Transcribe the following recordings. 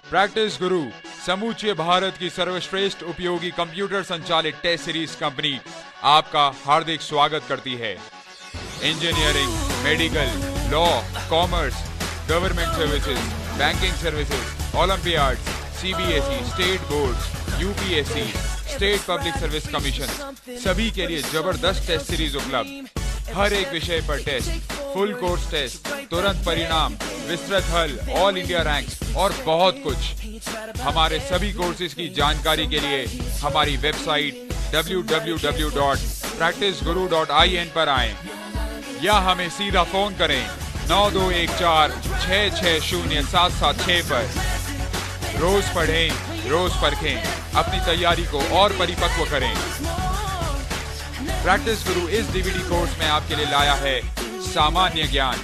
Practice गुरु समूचे भारत की सर्वश्रेष्ठ उपयोगी कंप्यूटर संचालित टेस्ट सीरीज कंपनी आपका हार्दिक स्वागत करती है। Engineering, medical, law, commerce, government services, banking services, olympiad, CBSE, state board, UPSC, state public service commission, सभी के लिए जबरदस्त टेस्ट सीरीज उपलब्ध। हर एक विषय पर टेस्ट, फुल कोर्स टेस्ट, तुरंत परिणाम, विस्तृत हल, ऑल इंडिया रैंक और बहुत कुछ। हमारे सभी कोर्सेज की जानकारी के लिए हमारी वेबसाइट www.practiceguru.in पर आएं या हमें सीधा फोन करें 9214660776 पर। रोज पढ़ें, रोज परखें, अपनी तैयारी को और परिपक्व करें। प्रैक्टिस गुरु इस डीवीडी कोर्स में आपके लिए लाया है सामान्य ज्ञान।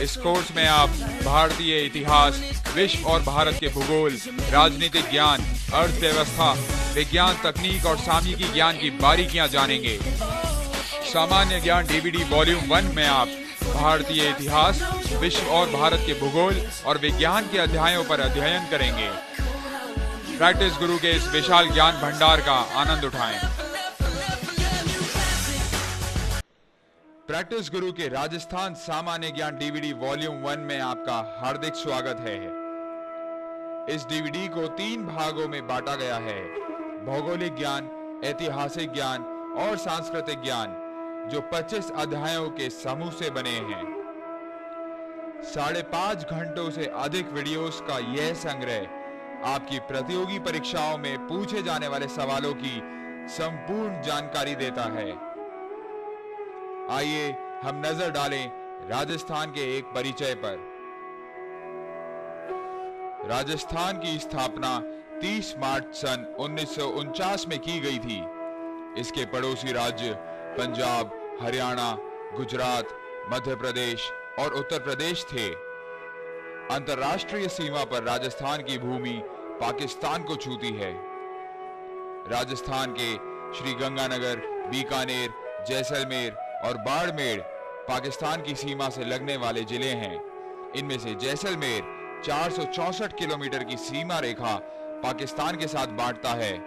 इस कोर्स में आप भारतीय इतिहास, विश्व और भारत के भूगोल, राजनीतिक ज्ञान, अर्थव्यवस्था, विज्ञान, तकनीक और सामयिकी ज्ञान की बारीकियां जानेंगे। सामान्य ज्ञान डीवीडी वॉल्यूम 1 में आप भारतीय इतिहास, विश्व और भारत के भूगोल और विज्ञान के अध्यायों पर अध्ययन करेंगे। प्रैक्टिस गुरु के इस विशाल ज्ञान भंडार का आनंद उठाएं। प्रैक्टिस गुरु के राजस्थान सामान्य ज्ञान डीवीडी वॉल्यूम 1 में आपका हार्दिक स्वागत है। इस डीवीडी को 3 भागों में बांटा गया है: भौगोलिक ज्ञान, ऐतिहासिक ज्ञान और सांस्कृतिक ज्ञान, जो 25 अध्यायों के समूह से बने हैं। 5.5 घंटों से अधिक वीडियोस का यह संग्रह आपकी प्रतियोगी परीक्षाओं में पूछे जाने वाले सवालों की संपूर्ण जानकारी देता है। आइए हम नजर डालें राजस्थान के एक परिचय पर। राजस्थान की स्थापना 30 मार्च सन 1949 में की गई थी। इसके पड़ोसी राज्य पंजाब, हरियाणा, गुजरात, मध्य प्रदेश और उत्तर प्रदेश थे। अंतर्राष्ट्रीय सीमा पर राजस्थान की भूमि पाकिस्तान को छूती है। राजस्थान के श्रीगंगानगर, बीकानेर, जैसलमेर और बाड़मेर पाकिस्तान की सीमा से लगने वाले जिले हैं। इनमें से जैसलमेर 464 किलोमीटर की सीमा रेखा पाकिस्तान के साथ बांटता है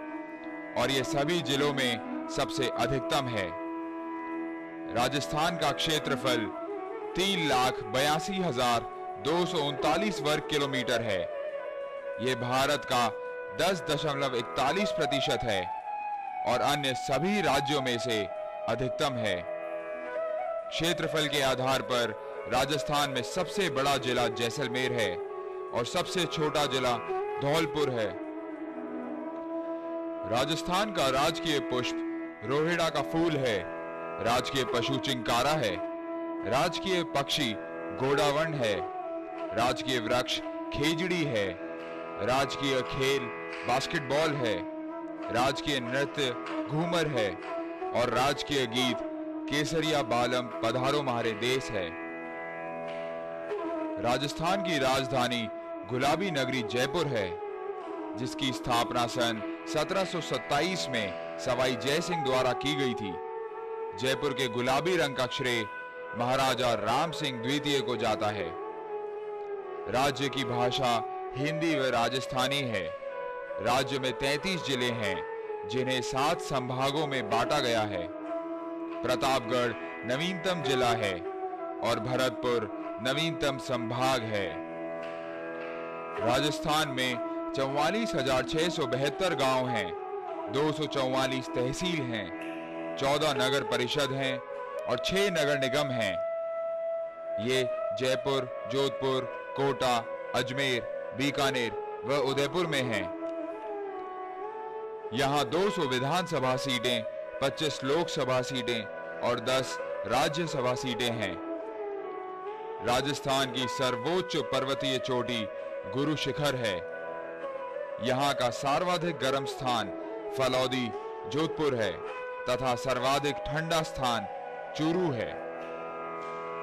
और ये सभी जिलों में सबसे अधिकतम है। राजस्थान का क्षेत्रफल 3,82,239 वर्ग किलोमीटर है। ये भारत का 10.41% है और अन्य सभी राज्यों में से अधिकतम है। क्षेत्रफल के आधार पर राजस्थान में सबसे बड़ा जिला जैसलमेर है और सबसे छोटा जिला धौलपुर है। राजस्थान का राजकीय पुष्प रोहिड़ा का फूल है। राजकीय पशु चिंकारा है। राजकीय पक्षी गोडावण है। राजकीय वृक्ष खेजड़ी है। राजकीय खेल बास्केटबॉल है। राजकीय नृत्य घूमर है और राजकीय गीत केसरिया बालम पधारो म्हारे देश है। राजस्थान की राजधानी गुलाबी नगरी जयपुर है, जिसकी स्थापना सन 1727 में सवाई जय सिंह द्वारा की गई थी। जयपुर के गुलाबी रंग का श्रेय महाराजा राम सिंह द्वितीय को जाता है। राज्य की भाषा हिंदी व राजस्थानी है। राज्य में 33 जिले हैं, जिन्हें 7 संभागों में बांटा गया है। प्रतापगढ़ नवीनतम जिला है और भरतपुर नवीनतम संभाग है। राजस्थान में 44,672 गांव हैं, 244 तहसील हैं, 14 नगर परिषद हैं और 6 नगर निगम हैं। ये जयपुर, जोधपुर, कोटा, अजमेर, बीकानेर व उदयपुर में हैं। यहाँ 200 विधानसभा सीटें, 25 लोकसभा सीटें और 10 राज्यसभा सीटें हैं। राजस्थान की सर्वोच्च पर्वतीय चोटी गुरु शिखर है। यहाँ का सर्वाधिक गर्म स्थान फलौदी जोधपुर है तथा सर्वाधिक ठंडा स्थान चूरू है।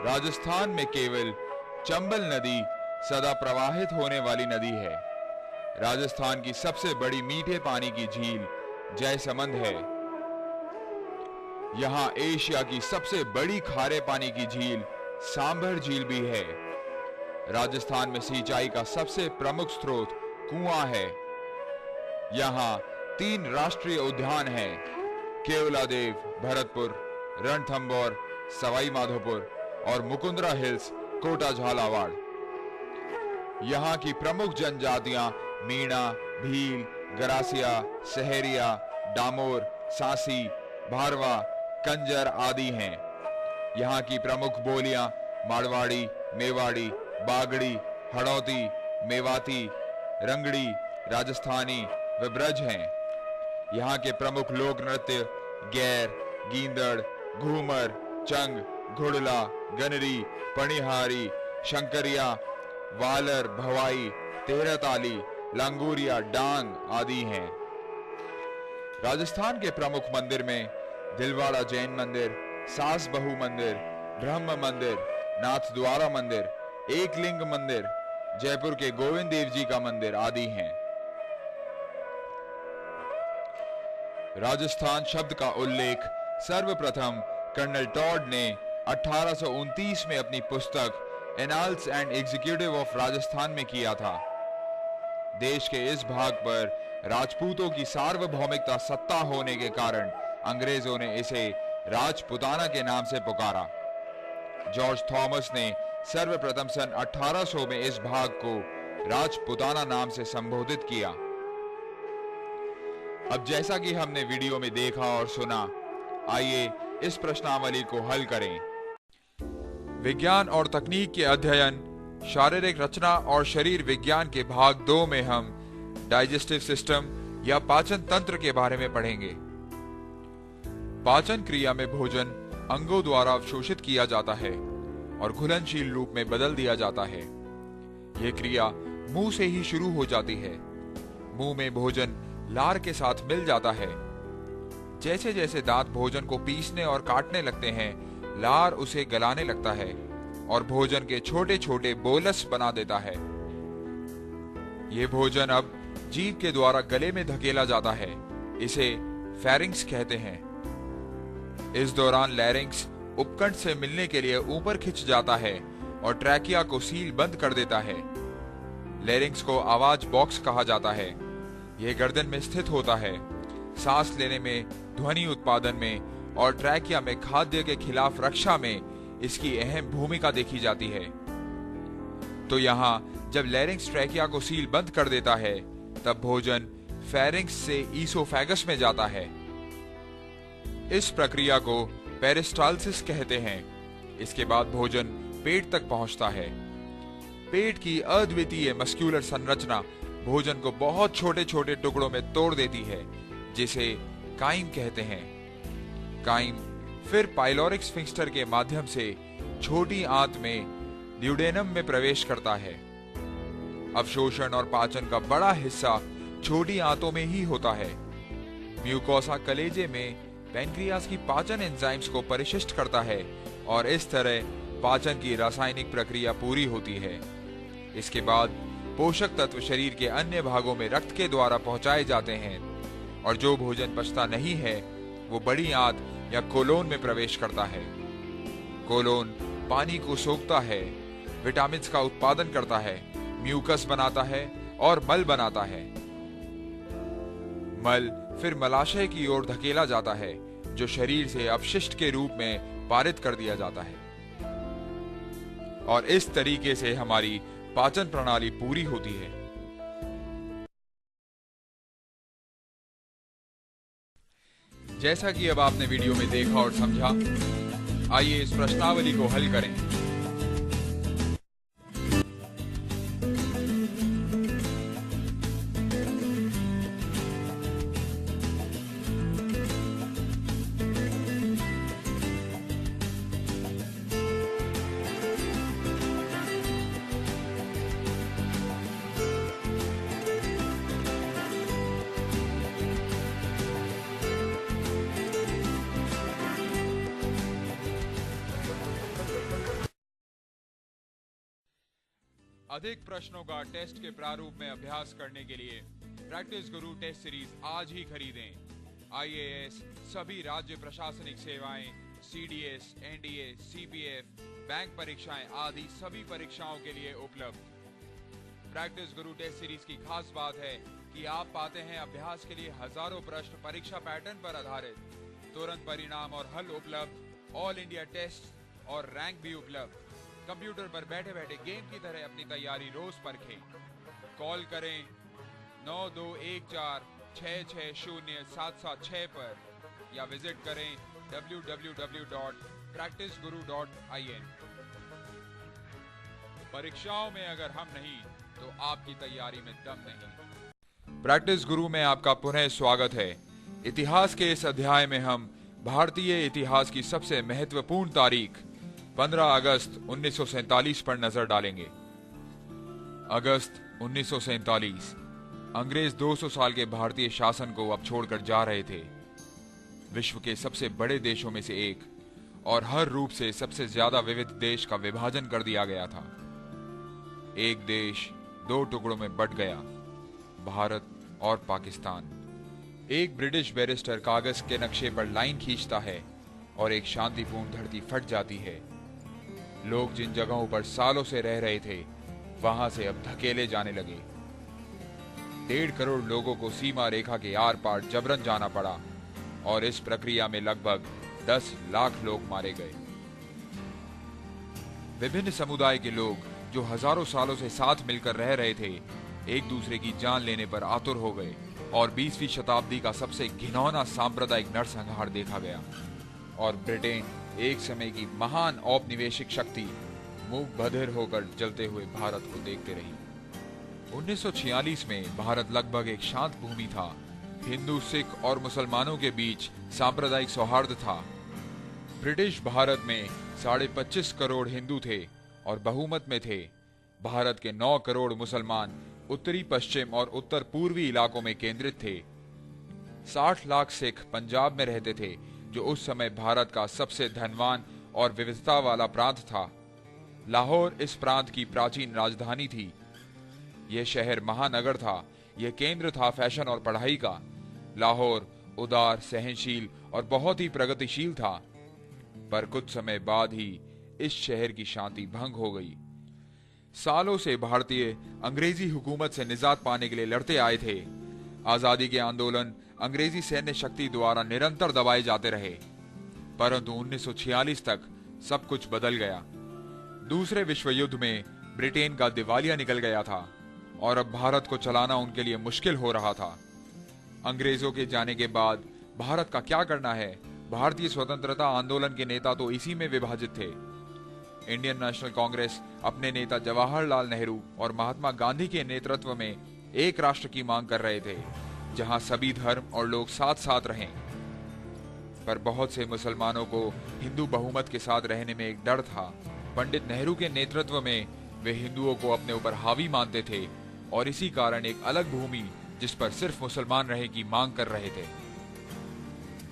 राजस्थान में केवल चंबल नदी सदा प्रवाहित होने वाली नदी है। राजस्थान की सबसे बड़ी मीठे पानी की झील जयसमंद है। यहाँ एशिया की सबसे बड़ी खारे पानी की झील सांभर झील भी है। राजस्थान में सिंचाई का सबसे प्रमुख स्रोत कुआं है। यहाँ 3 राष्ट्रीय उद्यान हैं, केवलादेव, भरतपुर, रणथंबोर, सवाई माधोपुर और मुकुंदरा हिल्स, कोटा झालावाड़। यहाँ की प्रमुख जनजातियां मीणा, भील, गरासिया, सहरिया, डामोर, सांसी, भारवा, कंजर आदि हैं। यहाँ की प्रमुख बोलियां मारवाड़ी, मेवाड़ी, बागड़ी, हड़ौती, मेवाती, रंगड़ी, राजस्थानी व ब्रज हैं। यहाँ के प्रमुख लोक नृत्य गैर, गींदड़, घूमर, चंग, घुड़ला, गनरी, पणिहारी, शंकरिया, वालर, भवाई, तेरहताली, लांगूरिया, डांग आदि हैं। राजस्थान के प्रमुख मंदिर में दिलवाड़ा जैन मंदिर, सास बहू मंदिर, ब्रह्म मंदिर, नाथ द्वारा मंदिर, एकलिंग मंदिर, जयपुर के गोविंद देव जी का मंदिर आदि हैं। राजस्थान शब्द का उल्लेख सर्वप्रथम कर्नल टॉड ने 1829 में अपनी पुस्तक annals and executive of Rajasthan में किया था। देश के इस भाग पर राजपूतों की सार्वभौमिकता सत्ता होने के कारण अंग्रेजों ने इसे राजपुताना के नाम से पुकारा। जॉर्ज थॉमस ने सर्वप्रथम सन 1800 में इस भाग को राजपुताना नाम से संबोधित किया। अब जैसा कि हमने वीडियो में देखा और सुना, आइए इस प्रश्नावली को हल करें। विज्ञान और तकनीक के अध्ययन, शारीरिक रचना और शरीर विज्ञान के भाग 2 में हम डाइजेस्टिव सिस्टम या पाचन तंत्र के बारे में पढ़ेंगे। पाचन क्रिया में भोजन अंगों द्वारा अवशोषित किया जाता है और घुलनशील रूप में बदल दिया जाता है। यह क्रिया मुंह से ही शुरू हो जाती है। मुंह में भोजन लार के साथ मिल जाता है। जैसे जैसे दांत भोजन को पीसने और काटने लगते हैं, लार उसे गलाने लगता है और भोजन के छोटे छोटे बोलस बना देता है। यह भोजन अब जीभ के द्वारा गले में धकेला जाता है। इसे फेरिंक्स कहते हैं। इस दौरान लैरिंक्स उपकंठ से मिलने के लिए ऊपर खिंच जाता है और ट्रैकिया को सील बंद कर देता है। लैरिंक्स को आवाज बॉक्स कहा जाता है। यह गर्दन में स्थित होता है। सांस लेने में, ध्वनि उत्पादन में और ट्रैकिया में खाद्य के खिलाफ रक्षा में इसकी अहम भूमिका देखी जाती है। तो यहाँ जब लैरिंक्स ट्रैकिया को सील बंद कर देता है, तब भोजन फेरिंक्स से ईसोफेगस में जाता है। इस प्रक्रिया को पेरिस्टाल्सिस कहते हैं। इसके बाद भोजन पेट तक पहुंचता है। पेट की अद्वितीय मस्क्यूलर संरचना भोजन को बहुत छोटे छोटे टुकड़ों में तोड़ देती है, जिसे काइम कहते हैं। काइम फिर पाइलोरिक स्फिंक्टर के माध्यम से छोटी आंत में ड्यूडेनम में प्रवेश करता है। अवशोषण और पाचन का बड़ा हिस्सा छोटी आंतों में ही होता है। म्यूकोसा कलेजे में पैनक्रियास की पाचन एंजाइम्स को परिशिष्ट करता है और इस तरह पाचन की रासायनिक प्रक्रिया पूरी होती है। इसके बाद पोषक तत्व शरीर के अन्य भागों में रक्त के द्वारा पहुंचाए जाते हैं और जो भोजन पचता नहीं है वो बड़ी आंत या कोलोन में प्रवेश करता है। कोलोन पानी को सोखता है, विटामिन का उत्पादन करता है, म्यूकस बनाता है और मल बनाता है। मल फिर मलाशय की ओर धकेला जाता है, जो शरीर से अपशिष्ट के रूप में पारित कर दिया जाता है। और इस तरीके से हमारी पाचन प्रणाली पूरी होती है। जैसा कि अब आपने वीडियो में देखा और समझा, आइए इस प्रश्नावली को हल करें। अधिक प्रश्नों का टेस्ट के प्रारूप में अभ्यास करने के लिए प्रैक्टिस गुरु टेस्ट सीरीज आज ही खरीदें। आईएएस, सभी राज्य प्रशासनिक सेवाएं, सीडीएस, एनडीए, सीपीएफ, बैंक परीक्षाएं आदि सभी परीक्षाओं के लिए उपलब्ध। प्रैक्टिस गुरु टेस्ट सीरीज की खास बात है कि आप पाते हैं अभ्यास के लिए हजारों प्रश्न परीक्षा पैटर्न पर आधारित, तुरंत परिणाम और हल उपलब्ध, ऑल इंडिया टेस्ट और रैंक भी उपलब्ध। कंप्यूटर पर बैठे बैठे गेम की तरह अपनी तैयारी रोज परखें। कॉल करें 9214660776 पर या विजिट करें www.practiceguru.in। परीक्षाओं में अगर हम नहीं तो आपकी तैयारी में दम नहीं। प्रैक्टिस गुरु में आपका पुनः स्वागत है। इतिहास के इस अध्याय में हम भारतीय इतिहास की सबसे महत्वपूर्ण तारीख 15 अगस्त 1947 पर नजर डालेंगे। अगस्त 1947। अंग्रेज 200 साल के भारतीय शासन को अब छोड़कर जा रहे थे। विश्व के सबसे बड़े देशों में से एक और हर रूप से सबसे ज्यादा विविध देश का विभाजन कर दिया गया था। एक देश दो टुकड़ों में बंट गया, भारत और पाकिस्तान। एक ब्रिटिश बैरिस्टर कागज के नक्शे पर लाइन खींचता है और एक शांतिपूर्ण धरती फट जाती है। लोग जिन जगहों पर सालों से रह रहे थे वहां से अब धकेले जाने लगे। 1.5 करोड़ लोगों को सीमा रेखा के आर पार जबरन जाना पड़ा और इस प्रक्रिया में लगभग 10 लाख लोग मारे गए। विभिन्न समुदाय के लोग जो हजारों सालों से साथ मिलकर रह रहे थे, एक दूसरे की जान लेने पर आतुर हो गए और 20वीं शताब्दी का सबसे घिनौना सांप्रदायिक नरसंहार देखा गया। और ब्रिटेन, एक समय की महान औपनिवेशिक शक्ति, मूक बधिर होकर जलते हुए भारत को देखते रही। 1946 में भारत लगभग एक शांत भूमि था। हिंदू, सिख और मुसलमानों के बीच सांप्रदायिक सौहार्द था। ब्रिटिश भारत में 25.5 करोड़ हिंदू थे और बहुमत में थे। भारत के 9 करोड़ मुसलमान उत्तरी, पश्चिम और उत्तर पूर्वी इलाकों में केंद्रित थे। 60 लाख सिख पंजाब में रहते थे, जो उस समय भारत का सबसे धनवान और विविधता वाला प्रांत था। लाहौर इस प्रांत की प्राचीन राजधानी थी। यह शहर महानगर था। यह केंद्र था फैशन और पढ़ाई का। लाहौर उदार, सहनशील और बहुत ही प्रगतिशील था। पर कुछ समय बाद ही इस शहर की शांति भंग हो गई। सालों से भारतीय अंग्रेजी हुकूमत से निजात पाने के लिए लड़ते आए थे। आजादी के आंदोलन अंग्रेजी सैन्य शक्ति द्वारा निरंतर दबाए जाते रहे, परंतु 1946 तक सब कुछ बदल गया। दूसरे विश्व युद्ध में ब्रिटेन का दिवालिया निकल गया था और अब भारत को चलाना उनके लिए मुश्किल हो रहा था। अंग्रेजों के जाने के बाद भारत का क्या करना है? भारतीय स्वतंत्रता आंदोलन के नेता तो इसी में विभाजित थे। इंडियन नेशनल कांग्रेस अपने नेता जवाहरलाल नेहरू और महात्मा गांधी के नेतृत्व में एक राष्ट्र की मांग कर रहे थे, जहां सभी धर्म और लोग साथ साथ रहें। पर बहुत से मुसलमानों को हिंदू बहुमत के साथ रहने में एक डर था। पंडित नेहरू के नेतृत्व में वे हिंदुओं को अपने ऊपर हावी मानते थे और इसी कारण एक अलग भूमि जिस पर सिर्फ मुसलमान रहे की मांग कर रहे थे।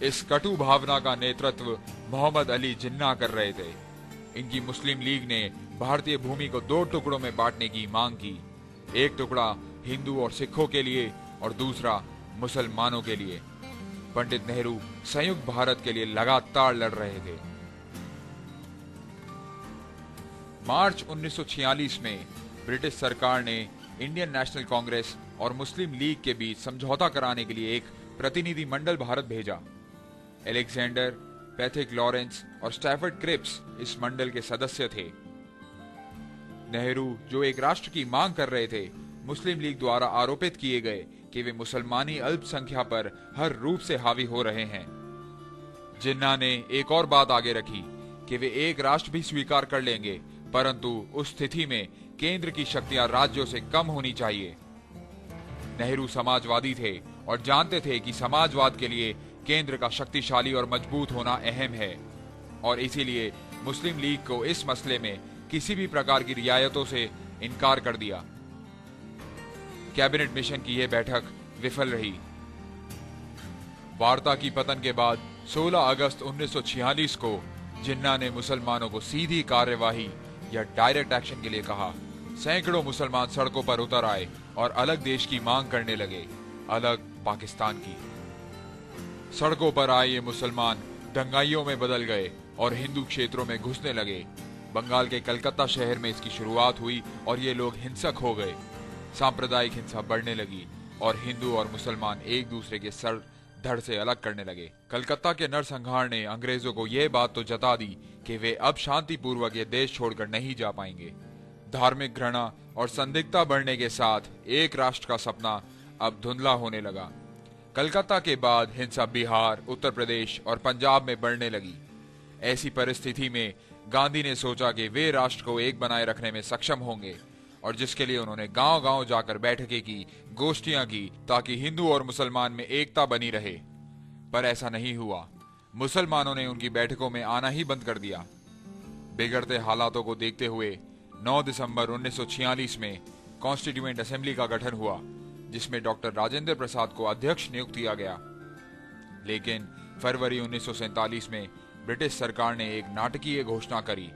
इस कटु भावना का नेतृत्व मोहम्मद अली जिन्ना कर रहे थे। इनकी मुस्लिम लीग ने भारतीय भूमि को 2 टुकड़ों में बांटने की मांग की, एक टुकड़ा हिंदू और सिखों के लिए और दूसरा मुसलमानों के लिए। पंडित नेहरू संयुक्त भारत के लिए लगातार लड़ रहे थे। मार्च 1946 में ब्रिटिश सरकार ने इंडियन नेशनल कांग्रेस और मुस्लिम लीग के बीच समझौता कराने के लिए एक प्रतिनिधि मंडल भारत भेजा। अलेक्जेंडर, पैथिक लॉरेंस और स्टैफर्ड क्रिप्स इस मंडल के सदस्य थे। नेहरू, जो एक राष्ट्र की मांग कर रहे थे, मुस्लिम लीग द्वारा आरोपित किए गए कि वे मुसलमानी अल्पसंख्या पर हर रूप से हावी हो रहे हैं। जिन्ना ने एक और बात आगे रखी कि वे एक राष्ट्र भी स्वीकार कर लेंगे, परंतु उस स्थिति में केंद्र की शक्तियां राज्यों से कम होनी चाहिए। नेहरू समाजवादी थे और जानते थे कि समाजवाद के लिए केंद्र का शक्तिशाली और मजबूत होना अहम है, और इसीलिए मुस्लिम लीग को इस मसले में किसी भी प्रकार की रियायतों से इनकार कर दिया। कैबिनेट मिशन की यह बैठक विफल रही। वार्ता की पतन के बाद 16 अगस्त 1946 को जिन्ना ने मुसलमानों को सीधी कार्यवाही या डायरेक्ट एक्शन के लिए कहा। सैकड़ों मुसलमान सड़कों पर उतर आए और अलग देश की मांग करने लगे, अलग पाकिस्तान की। सड़कों पर आए ये मुसलमान दंगाइयों में बदल गए और हिंदू क्षेत्रों में घुसने लगे। बंगाल के कलकत्ता शहर में इसकी शुरुआत हुई और ये लोग हिंसक हो गए। सांप्रदायिक हिंसा बढ़ने लगी और हिंदू और मुसलमान एक दूसरे के सर धड़ से अलग करने लगे। कलकत्ता के नरसंहार ने अंग्रेजों को यह बात तो जता दी कि वे अब शांतिपूर्वक ये देश छोड़कर नहीं जा पाएंगे। धार्मिक घृणा और संदिग्धता बढ़ने के साथ एक राष्ट्र का सपना अब धुंधला होने लगा। कलकत्ता के बाद हिंसा बिहार, उत्तर प्रदेश और पंजाब में बढ़ने लगी। ऐसी परिस्थिति में गांधी ने सोचा कि वे राष्ट्र को एक बनाए रखने में सक्षम होंगे और जिसके लिए उन्होंने गांव-गांव जाकर बैठकें की, गोष्ठियां की, ताकि हिंदू और मुसलमान में एकता बनी रहे। पर ऐसा नहीं हुआ। मुसलमानों ने उनकी बैठकों में आना ही बंद कर दिया। बिगड़ते हालातों को देखते हुए 9 दिसंबर 1946 में कॉन्स्टिट्यूएंट असेंबली का गठन हुआ, जिसमें डॉक्टर राजेंद्र प्रसाद को अध्यक्ष नियुक्त किया गया। लेकिन फरवरी 1947 में ब्रिटिश सरकार ने एक नाटकीय घोषणा करी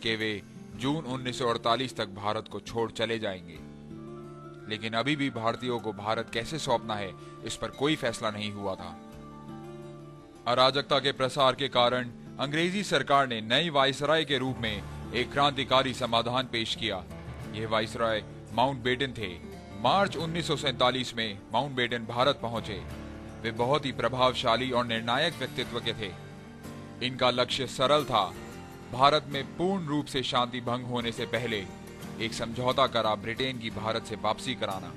कि वे जून 1948 तक भारत को छोड़ चले जाएंगे। लेकिन अभी भी भारतीयों को भारत कैसे सौंपना है, इस पर कोई फैसला नहीं हुआ था। अराजकता के प्रसार के कारण अंग्रेजी सरकार ने नई वाइसराय के रूप में एक क्रांतिकारी समाधान पेश किया। यह वाइसराय माउंटबेटन थे। मार्च 1947 में माउंटबेटन भारत पहुंचे। वे बहुत ही प्रभावशाली और निर्णायक व्यक्तित्व के थे। इनका लक्ष्य सरल था, भारत में पूर्ण रूप से शांति भंग होने से पहले एक समझौता करा ब्रिटेन की भारत से वापसी कराना।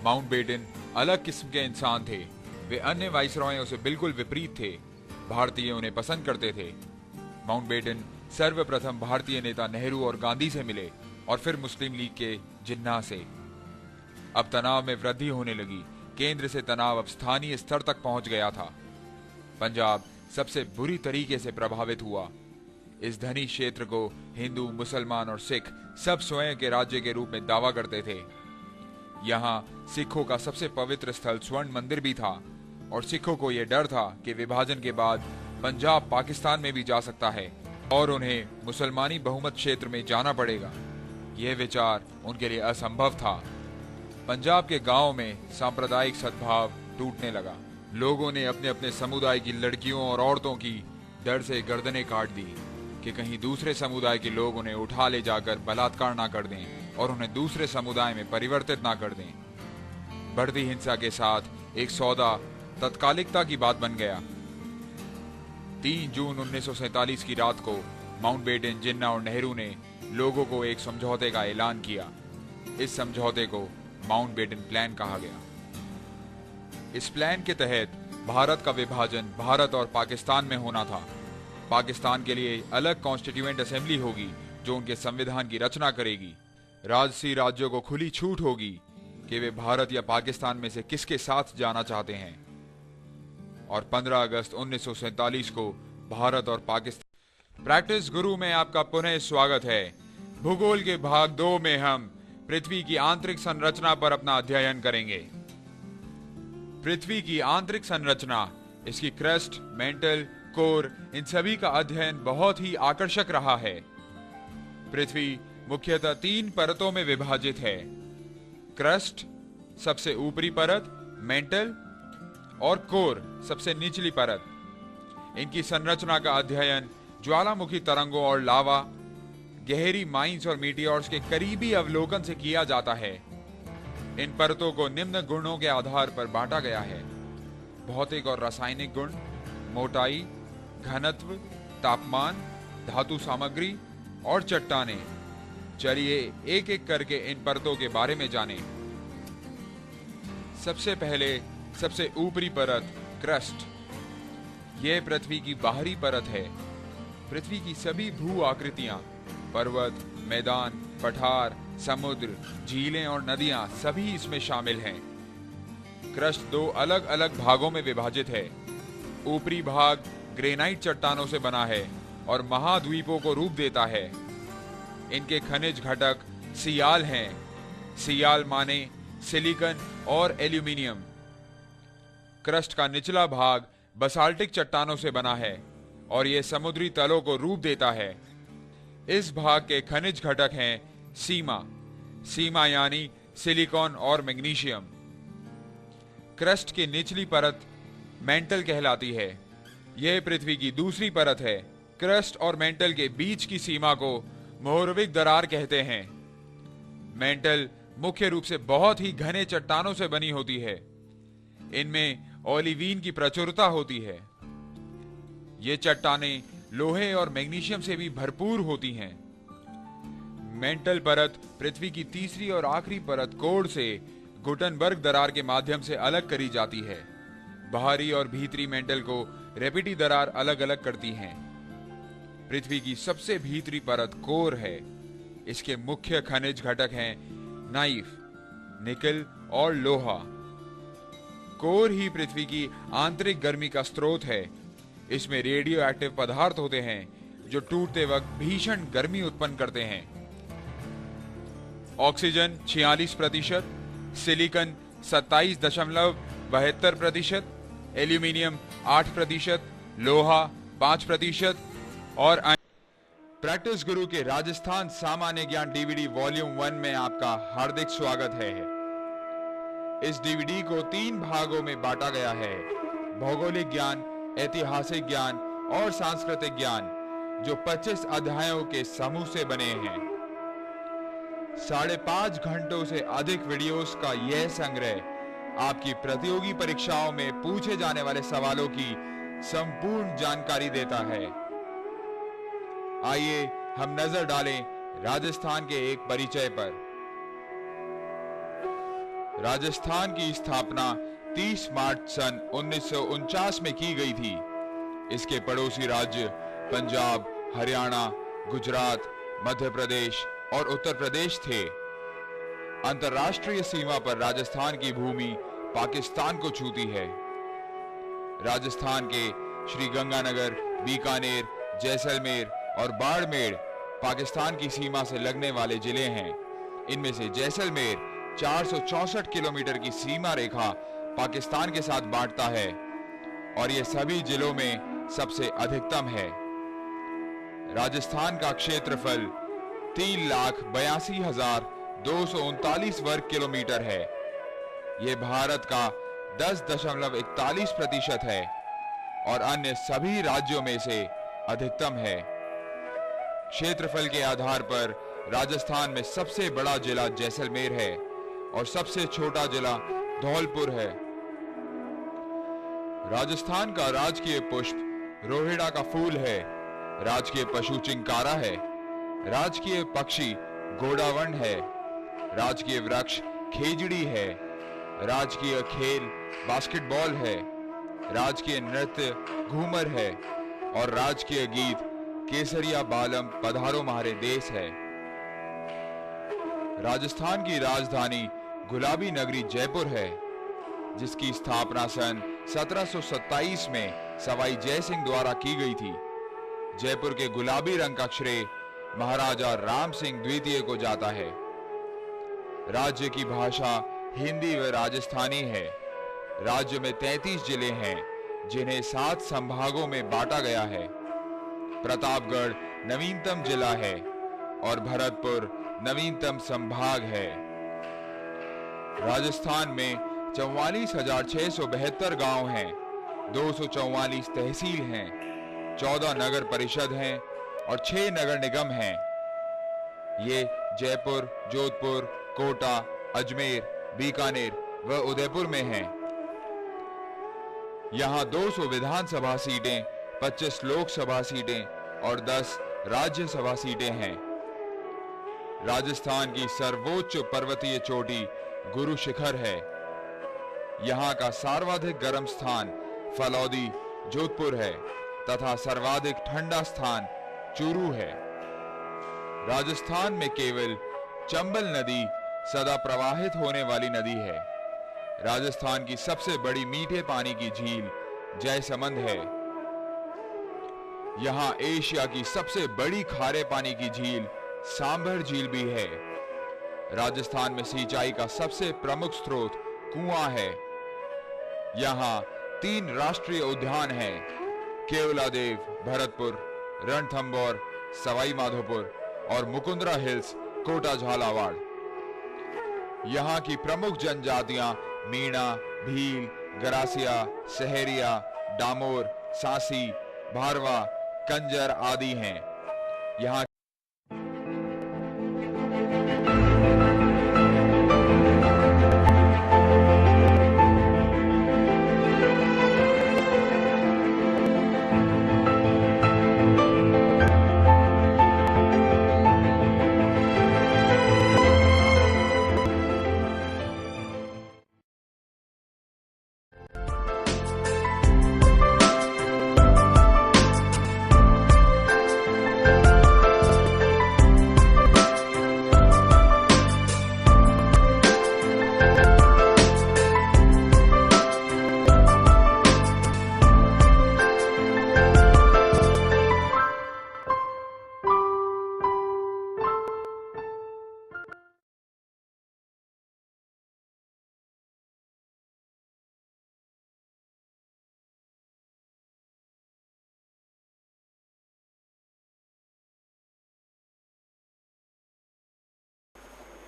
माउंटबेटन अलग किस्म के इंसान थे। वे अन्य वाइसरॉयों से बिल्कुल विपरीत थे। भारतीय उन्हें पसंद करते थे। माउंटबेटन सर्वप्रथम भारतीय नेता नेहरू और गांधी से मिले और फिर मुस्लिम लीग के जिन्ना से। अब तनाव में वृद्धि होने लगी। केंद्र से तनाव अब स्थानीय स्तर तक पहुंच गया था। पंजाब सबसे बुरी तरीके से प्रभावित हुआ। इस धनी क्षेत्र को हिंदू, मुसलमान और सिख सब स्वयं के राज्य के रूप में दावा करते थे। यहाँ सिखों का सबसे पवित्र स्थल स्वर्ण मंदिर भी था और सिखों को यह डर था कि विभाजन के बाद पंजाब पाकिस्तान में भी जा सकता है और उन्हें मुसलमानी बहुमत क्षेत्र में जाना पड़ेगा। यह विचार उनके लिए असंभव था। पंजाब के गांवों में सांप्रदायिक सद्भाव टूटने लगा। लोगों ने अपने अपने समुदाय की लड़कियों और औरतों की डर से गर्दनें काट दी कि कहीं दूसरे समुदाय के लोग उन्हें उठा ले जाकर बलात्कार ना कर दें और उन्हें दूसरे समुदाय में परिवर्तित ना कर दें। बढ़ती हिंसा के साथ एक सौदा तत्कालिकता की बात बन गया। 3 जून 1947 की रात को माउंटबेटन, जिन्ना और नेहरू ने लोगों को एक समझौते का ऐलान किया। इस समझौते को माउंटबेटन प्लान कहा गया। इस प्लान के तहत भारत का विभाजन भारत और पाकिस्तान में होना था। पाकिस्तान के लिए अलग कॉन्स्टिट्यूएंट असेंबली होगी जो उनके संविधान की रचना करेगी। राजसी राज्यों को खुली छूट होगी कि वे भारत या पाकिस्तान में से किसके साथ जाना चाहते हैं। और 15 अगस्त 1947 को भारत और पाकिस्तान। प्रैक्टिस गुरु में आपका पुनः स्वागत है। भूगोल के भाग 2 में हम पृथ्वी की आंतरिक संरचना पर अपना अध्ययन करेंगे। पृथ्वी की आंतरिक संरचना, इसकी क्रस्ट, मेंटल, कोर, इन सभी का अध्ययन बहुत ही आकर्षक रहा है। पृथ्वी मुख्यतः 3 परतों में विभाजित है। क्रस्ट सबसे ऊपरी परत, मेंटल और कोर सबसे निचली परत। इनकी संरचना का अध्ययन ज्वालामुखी तरंगों और लावा, गहरी माइंस और मीटियोर्स के करीबी अवलोकन से किया जाता है। इन परतों को निम्न गुणों के आधार पर बांटा गया है: भौतिक और रासायनिक गुण, मोटाई, घनत्व, तापमान, धातु सामग्री और चट्टानें। चलिए एक एक करके इन परतों के बारे में जानें। सबसे पहले सबसे ऊपरी परत, क्रस्ट। यह पृथ्वी की बाहरी परत है। पृथ्वी की सभी भू आकृतियां, पर्वत, मैदान, पठार, समुद्र, झीलें और नदियां सभी इसमें शामिल हैं। क्रस्ट 2 अलग अलग भागों में विभाजित है। ऊपरी भाग ग्रेनाइट चट्टानों से बना है और महाद्वीपों को रूप देता है। इनके खनिज घटक सियाल हैं। सियाल माने सिलिकॉन और एल्यूमिनियम। क्रस्ट का निचला भाग बसाल्टिक चट्टानों से बना है और यह समुद्री तलों को रूप देता है। इस भाग के खनिज घटक हैं सीमा, सीमा यानी सिलिकॉन और मैग्नीशियम। क्रस्ट की निचली परत मेंटल कहलाती है। यह पृथ्वी की दूसरी परत है। क्रस्ट और मेंटल के बीच की सीमा को मोहरविक दरार कहते हैं। मेंटल मुख्य रूप से बहुत ही घने चट्टानों से बनी होती है। इनमें ओलिवीन की प्रचुरता होती है। ये चट्टानें लोहे और मैग्नीशियम से भी भरपूर होती हैं। मेंटल परत पृथ्वी की तीसरी और आखिरी परत कोर से गुटनबर्ग दरार के माध्यम से अलग करी जाती है। बाहरी और भीतरी मेंटल को रेपिटी दरार अलग अलग करती हैं। पृथ्वी की सबसे भीतरी परत कोर है। इसके मुख्य खनिज घटक हैं नाइफ, निकल और लोहा। कोर ही पृथ्वी की आंतरिक गर्मी का स्रोत है। इसमें रेडियो एक्टिव पदार्थ होते हैं जो टूटते वक्त भीषण गर्मी उत्पन्न करते हैं। ऑक्सीजन 46%, सिलिकॉन 27.72%, एल्यूमिनियम 8%, लोहा 5% और प्रैक्टिस गुरु के राजस्थान सामान्य ज्ञान डीवीडी वॉल्यूम 1 में आपका हार्दिक स्वागत है। इस डीवीडी को 3 भागों में बांटा गया है: भौगोलिक ज्ञान, ऐतिहासिक ज्ञान और सांस्कृतिक ज्ञान, जो 25 अध्यायों के समूह से बने हैं। 5.5 घंटों से अधिक वीडियोस का यह संग्रह आपकी प्रतियोगी परीक्षाओं में पूछे जाने वाले सवालों की संपूर्ण जानकारी देता है। आइए हम नजर डालें राजस्थान के एक परिचय पर। राजस्थान की स्थापना 30 मार्च सन 1949 में की गई थी। इसके पड़ोसी राज्य पंजाब, हरियाणा, गुजरात, मध्य प्रदेश और उत्तर प्रदेश थे। अंतर्राष्ट्रीय सीमा पर राजस्थान की भूमि पाकिस्तान को छूती है। राजस्थान के श्री गंगानगर, बीकानेर, जैसलमेर और बाड़मेर पाकिस्तान की सीमा से लगने वाले जिले हैं। इनमें से जैसलमेर 464 किलोमीटर की सीमा रेखा पाकिस्तान के साथ बांटता है और यह सभी जिलों में सबसे अधिकतम है। राजस्थान का क्षेत्रफल 3,82,239 वर्ग किलोमीटर है। यह भारत का 10.41% है और अन्य सभी राज्यों में से अधिकतम है। क्षेत्रफल के आधार पर राजस्थान में सबसे बड़ा जिला जैसलमेर है और सबसे छोटा जिला धौलपुर है। राजस्थान का राजकीय पुष्प रोहिड़ा का फूल है। राजकीय पशु चिंकारा है। राजकीय पक्षी गोडावण है। राजकीय वृक्ष खेजड़ी है। राजकीय खेल बास्केटबॉल है। राजकीय नृत्य घूमर है और राजकीय गीत केसरिया बालम पधारो म्हारे देश है। राजस्थान की राजधानी गुलाबी नगरी जयपुर है, जिसकी स्थापना सन 1727 में सवाई जय सिंह द्वारा की गई थी। जयपुर के गुलाबी रंग का श्रेय महाराजा राम सिंह द्वितीय को जाता है। राज्य की भाषा हिंदी व राजस्थानी है। राज्य में 33 जिले हैं, जिन्हें 7 संभागों में बांटा गया है। प्रतापगढ़ नवीनतम जिला है और भरतपुर नवीनतम संभाग है। राजस्थान में 44,672 गांव हैं, 244 तहसील हैं, 14 नगर परिषद हैं और 6 नगर निगम हैं। ये जयपुर, जोधपुर, कोटा, अजमेर, बीकानेर व उदयपुर में हैं। यहाँ 200 विधानसभा सीटें, 25 लोकसभा सीटें और 10 राज्यसभा सीटें हैं। राजस्थान की सर्वोच्च पर्वतीय चोटी गुरु शिखर है। यहाँ का सर्वाधिक गर्म स्थान फलौदी जोधपुर है तथा सर्वाधिक ठंडा स्थान चूरू है। राजस्थान में केवल चंबल नदी सदा प्रवाहित होने वाली नदी है। राजस्थान की सबसे बड़ी मीठे पानी की झील जयसमंद है। यहाँ एशिया की सबसे बड़ी खारे पानी की झील सांभर झील भी है। राजस्थान में सिंचाई का सबसे प्रमुख स्रोत कुआं है। यहाँ 3 राष्ट्रीय उद्यान हैं: केवलादेव, भरतपुर, रणथंभौर, सवाई माधोपुर और मुकुंदरा हिल्स, कोटा झालावाड़। यहाँ की प्रमुख जनजातियां मीणा, भील, गरासिया, सहरिया, डामोर, सांसी, भारवा, कंजर आदि हैं। यहाँ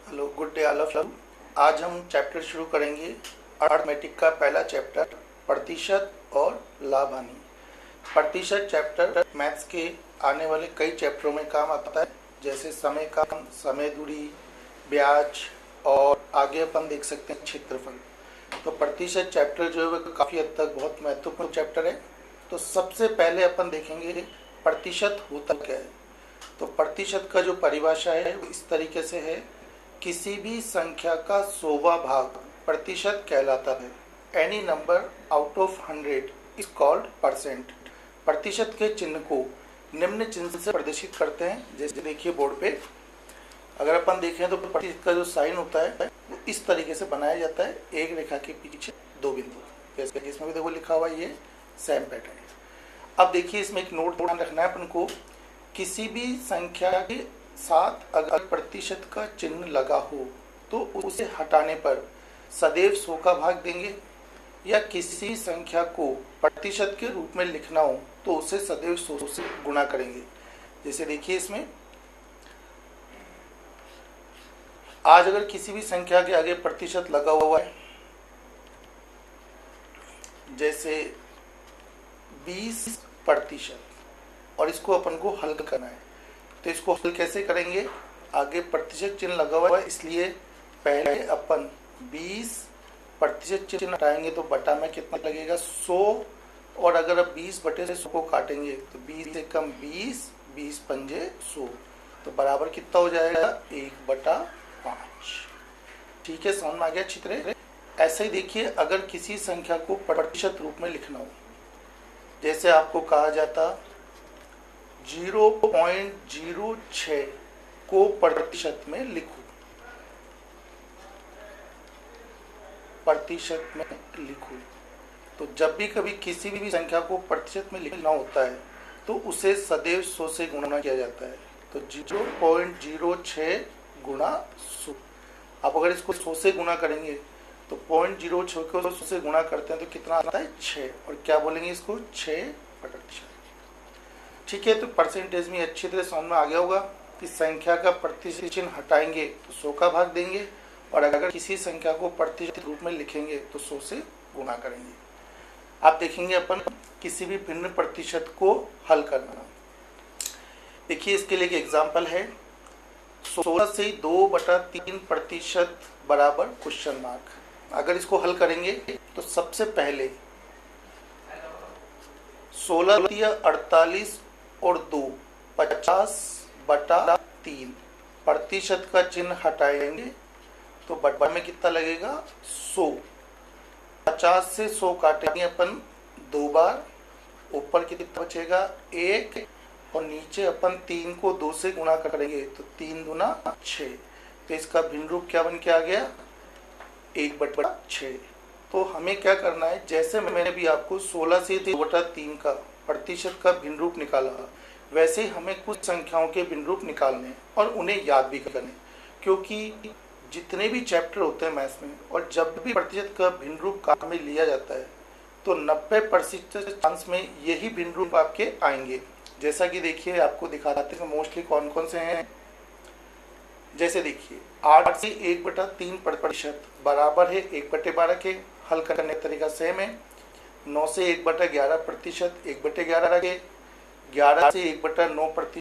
hello, good day all of you. आज हम चैप्टर शुरू करेंगे अर्थमेटिक का पहला चैप्टर, प्रतिशत और लाभ हानि। प्रतिशत चैप्टर मैथ्स के आने वाले कई चैप्टरों में काम आता है, जैसे समय काम, समय दूरी, ब्याज और आगे अपन देख सकते हैं क्षेत्रफल। तो प्रतिशत चैप्टर जो है वह काफ़ी हद तक बहुत महत्वपूर्ण चैप्टर है। तो सबसे पहले अपन देखेंगे प्रतिशत होता क्या है। तो प्रतिशत का जो परिभाषा है वो इस तरीके से है, किसी भी संख्या का 100वां भाग प्रतिशत कहलाता है। Any number out of 100 is called percent. प्रतिशत के चिन्ह को निम्न चिन्ह से प्रदर्शित करते हैं, जैसे देखिए बोर्ड पे। अगर अपन देखें तो प्रतिशत का जो साइन होता है वो इस तरीके से बनाया जाता है, एक रेखा के पीछे दो बिंदु। जैसे कि इसमें भी देखो लिखा हुआ, ये सेम पैटर्न है। अब देखिए इसमें एक नोट ध्यान रखना है अपन को, किसी भी संख्या के साथ अगर प्रतिशत का चिन्ह लगा हो तो उसे हटाने पर सदैव 100 का भाग देंगे, या किसी संख्या को प्रतिशत के रूप में लिखना हो तो उसे सदैव 100 से गुणा करेंगे। जैसे देखिए इसमें आज अगर किसी भी संख्या के आगे प्रतिशत लगा हुआ है, जैसे 20%, और इसको अपन को हल करना है, तो इसको हल कैसे करेंगे। आगे प्रतिशत चिन्ह लगा हुआ है, इसलिए पहले अपन 20% चिन्ह हटाएंगे तो बटा में कितना लगेगा 100, और अगर अब 20/100 को काटेंगे तो 20 से कम 20, 20 पंजे 100, तो बराबर कितना हो जाएगा 1/5। ठीक है, समझ में आ गया अच्छी तरह। ऐसे ही देखिए, अगर किसी संख्या को प्रतिशत रूप में लिखना हो, जैसे आपको कहा जाता 0.06 को प्रतिशत में लिखो, प्रतिशत में लिखो। तो जब भी कभी किसी भी संख्या को प्रतिशत में लिखना होता है तो उसे सदैव 100 से गुणा किया जाता है। तो 0.06 गुणा 100। आप अगर इसको 100 से गुणा करेंगे तो 0.06 को 100 से गुणा करते हैं तो कितना आता है 6, और क्या बोलेंगे इसको 6%। ठीक है, तो परसेंटेज में अच्छी तरह समझ में आ गया होगा कि संख्या का प्रतिशत चिन्ह हटाएंगे तो 100 का भाग देंगे, और अगर किसी संख्या को प्रतिशत रूप में लिखेंगे तो 100 से गुणा करेंगे। आप देखेंगे अपन किसी भी भिन्न प्रतिशत को हल करना। देखिए इसके लिए एक एग्जाम्पल है, 16 से 2/3% बराबर क्वेश्चन मार्क। अगर इसको हल करेंगे तो सबसे पहले 16 48 और 2 50/3 प्रतिशत का चिन्ह हटाएंगे तो बटा में कितना लगेगा 100। 50 से 100 काटेंगे अपन 2 बार, ऊपर कितना बचेगा 1, और नीचे अपन 3 को 2 से गुणा करेंगे तो 3 दूना 6। तो इसका भिन्न रूप क्या बन के आ गया 1/6। तो हमें क्या करना है, जैसे मैंने भी आपको 16 से 2/3 का प्रतिशत का भिन्न रूप निकाला, वैसे ही हमें कुछ संख्याओं के भिन्न रूप निकालने और उन्हें याद भी करने। क्योंकि जितने भी चैप्टर होते हैं मैथ्स में, और जब भी प्रतिशत का भिन्न रूप काम में लिया जाता है तो 90% चांस में यही भिन्न रूप आपके आएंगे। जैसा कि देखिए आपको दिखाते हैं मोस्टली कौन कौन से हैं। जैसे देखिए 8 से 1/3% बराबर है 1/12 के, हल करने का तरीका सेम है। 9 से 1/11% 1/11 के, 11 से 1/9%